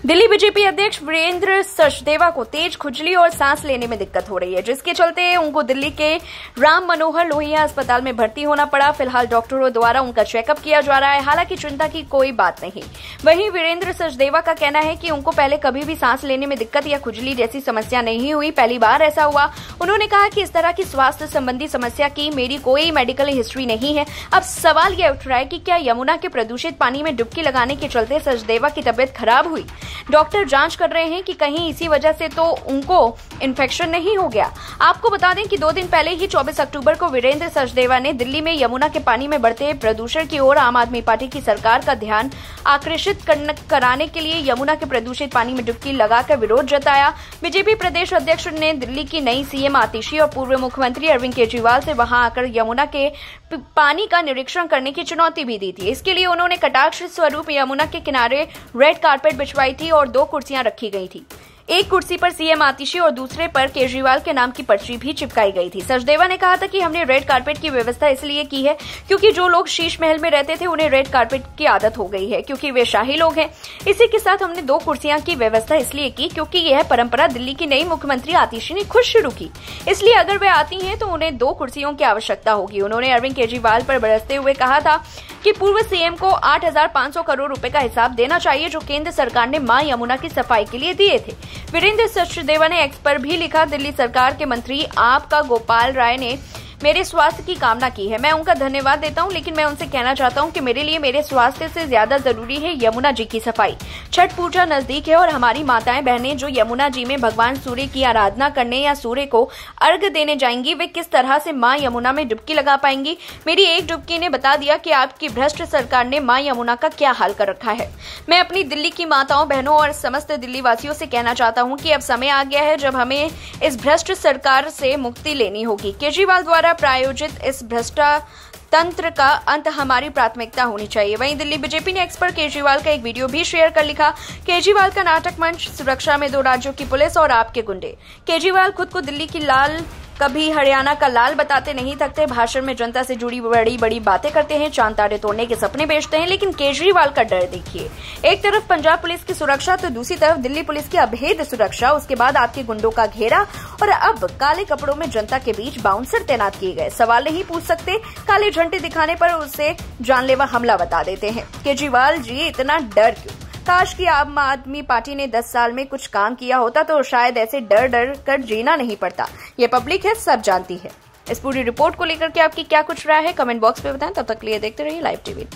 Delhi BJP अध्यक्ष वीरेंद्र सचदेवा को तेज खुजली और सांस लेने में दिक्कत हो रही है, जिसके चलते उनको दिल्ली के राम मनोहर लोहिया अस्पताल में भर्ती होना पड़ा। फिलहाल डॉक्टरों द्वारा उनका चेकअप किया जा रहा है। हालांकि चिंता की कोई बात नहीं। वहीं वीरेंद्र सचदेवा का कहना है कि उनको पहले कभी भी सांस लेने में दिक्कत या खुजली जैसी समस्या नहीं हुई, पहली बार ऐसा हुआ। उन्होंने कहा कि इस तरह की स्वास्थ्य संबंधी समस्या की मेरी कोई मेडिकल हिस्ट्री नहीं है। अब सवाल यह उठ रहा है कि क्या यमुना के प्रदूषित पानी में डुबकी लगाने के चलते सचदेवा की तबियत खराब हुई। डॉक्टर जांच कर रहे हैं कि कहीं इसी वजह से तो उनको इन्फेक्शन नहीं हो गया। आपको बता दें कि 2 दिन पहले ही 24 अक्टूबर को वीरेंद्र सचदेवा ने दिल्ली में यमुना के पानी में बढ़ते प्रदूषण की ओर आम आदमी पार्टी की सरकार का ध्यान आकर्षित कराने के लिए यमुना के प्रदूषित पानी में डुबकी लगाकर विरोध जताया। बीजेपी प्रदेश अध्यक्ष ने दिल्ली की नई सीएम आतिशी और पूर्व मुख्यमंत्री अरविंद केजरीवाल से वहां आकर यमुना के पानी का निरीक्षण करने की चुनौती भी दी थी। इसके लिए उन्होंने कटाक्ष स्वरूप यमुना के किनारे रेड कारपेट बिछवाई थी और 2 कुर्सियां रखी गई थी। एक कुर्सी पर सीएम आतिशी और दूसरे पर केजरीवाल के नाम की पर्ची भी चिपकाई गई थी। सचदेवा ने कहा था कि हमने रेड कारपेट की व्यवस्था इसलिए की है क्योंकि जो लोग शीश महल में रहते थे उन्हें रेड कारपेट की आदत हो गई है, क्योंकि वे शाही लोग हैं। इसी के साथ हमने 2 कुर्सियां की व्यवस्था इसलिए की क्योंकि यह परंपरा दिल्ली की नई मुख्यमंत्री आतिशी ने खुद शुरू की, इसलिए अगर वे आती हैं तो उन्हें 2 कुर्सियों की आवश्यकता होगी। उन्होंने अरविंद केजरीवाल पर बरसते हुए कहा था कि पूर्व सीएम को 8,500 करोड़ रुपए का हिसाब देना चाहिए जो केंद्र सरकार ने मां यमुना की सफाई के लिए दिए थे। वीरेंद्र सचदेवा ने एक्स पर भी लिखा, दिल्ली सरकार के मंत्री आपका गोपाल राय ने मेरे स्वास्थ्य की कामना की है। मैं उनका धन्यवाद देता हूं, लेकिन मैं उनसे कहना चाहता हूं कि मेरे लिए मेरे स्वास्थ्य से ज्यादा जरूरी है यमुना जी की सफाई। छठ पूजा नजदीक है और हमारी माताएं बहनें जो यमुना जी में भगवान सूर्य की आराधना करने या सूर्य को अर्घ्य देने जाएंगी, वे किस तरह से मां यमुना में डुबकी लगा पाएंगी। मेरी एक डुबकी ने बता दिया कि आपकी भ्रष्ट सरकार ने मां यमुना का क्या हाल कर रखा है। मैं अपनी दिल्ली की माताओं बहनों और समस्त दिल्ली वासियों से कहना चाहता हूं कि अब समय आ गया है जब हमें इस भ्रष्ट सरकार से मुक्ति लेनी होगी। केजरीवाल द्वारा प्रायोजित इस भ्रष्टातंत्र का अंत हमारी प्राथमिकता होनी चाहिए। वहीं दिल्ली बीजेपी ने एक्स पर केजरीवाल का एक वीडियो भी शेयर कर लिखा, केजरीवाल का नाटक मंच, सुरक्षा में 2 राज्यों की पुलिस और आपके गुंडे। केजरीवाल खुद को दिल्ली की लाल, कभी हरियाणा का लाल बताते नहीं थकते। भाषण में जनता से जुड़ी बड़ी बड़ी बातें करते हैं, चांद तारे तोड़ने के सपने बेचते हैं, लेकिन केजरीवाल का डर देखिए। एक तरफ पंजाब पुलिस की सुरक्षा तो दूसरी तरफ दिल्ली पुलिस की अभेद सुरक्षा, उसके बाद आपके गुंडों का घेरा और अब काले कपड़ों में जनता के बीच बाउंसर तैनात किए गए। सवाल नहीं पूछ सकते, काले झंडे दिखाने पर उसे जानलेवा हमला बता देते हैं। केजरीवाल जी इतना डर क्यों? काश कि आम आदमी पार्टी ने 10 साल में कुछ काम किया होता तो शायद ऐसे डर डर कर जीना नहीं पड़ता। ये पब्लिक है, सब जानती है। इस पूरी रिपोर्ट को लेकर के आपकी क्या कुछ राय है, कमेंट बॉक्स में बताएं। तब तक के लिए देखते रहिए लाइव टीवी।